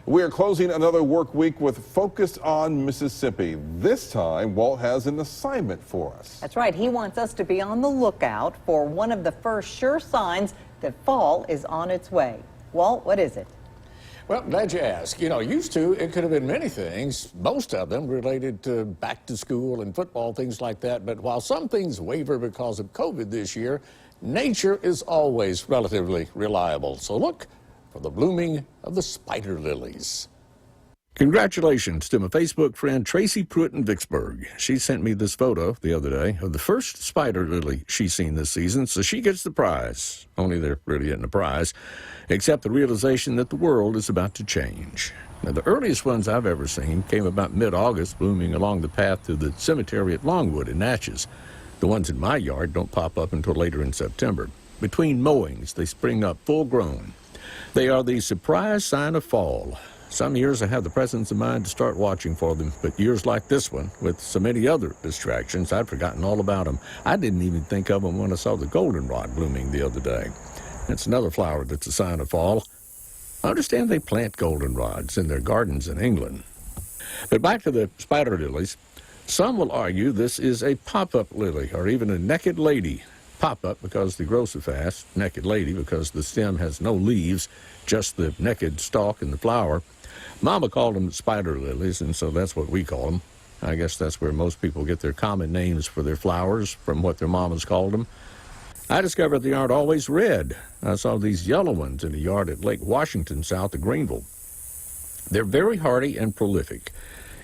We are closing another work week with Focus on Mississippi. This time, Walt has an assignment for us. That's right. He wants us to be on the lookout for one of the first sure signs that fall is on its way. Walt, what is it? Well, glad you asked. You know, used to, it could have been many things, most of them related to back to school and football, things like that. But while some things waver because of COVID this year, nature is always relatively reliable. So look for the blooming of the spider lilies. Congratulations to my Facebook friend Tracy Pruitt in Vicksburg. She sent me this photo the other day of the first spider lily she's seen this season, so she gets the prize. Only there really isn't a prize, except the realization that the world is about to change. Now, the earliest ones I've ever seen came about mid-August, blooming along the path to the cemetery at Longwood in Natchez. The ones in my yard don't pop up until later in September. Between mowings, they spring up full grown. They are the surprise sign of fall. Some years I had the presence of mind to start watching for them, but years like this one, with so many other distractions, I'd forgotten all about them. I didn't even think of them when I saw the goldenrod blooming the other day. That's another flower that's a sign of fall. I understand they plant goldenrods in their gardens in England. But back to the spider lilies. Some will argue this is a pop-up lily, or even a naked lady. Pop-up because they grow so fast, naked lady because the stem has no leaves, just the naked stalk and the flower. Mama called them spider lilies, and so that's what we call them. I guess that's where most people get their common names for their flowers, from what their mamas called them. I discovered they aren't always red. I saw these yellow ones in a yard at Lake Washington, south of Greenville. They're very hardy and prolific.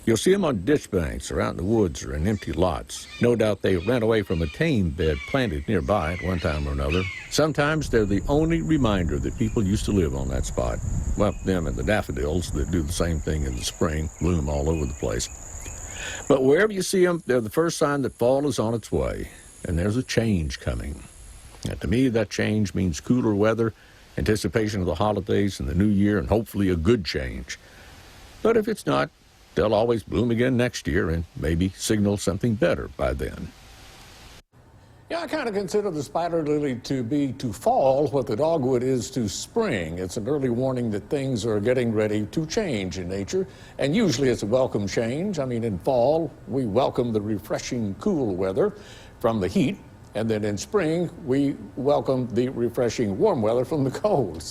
You'll see them on ditch banks or out in the woods or in empty lots. No doubt they ran away from a tame bed planted nearby at one time or another. Sometimes they're the only reminder that people used to live on that spot. Well, them and the daffodils that do the same thing in the spring, bloom all over the place. But wherever you see them, they're the first sign that fall is on its way, and there's a change coming. Now, to me, that change means cooler weather, anticipation of the holidays and the new year, and hopefully a good change. But if it's not, they'll always bloom again next year and maybe signal something better by then. Yeah, I kind of consider the spider lily to be to fall what the dogwood is to spring. It's an early warning that things are getting ready to change in nature, and usually it's a welcome change. I mean, in fall, we welcome the refreshing cool weather from the heat, and then in spring, we welcome the refreshing warm weather from the cold.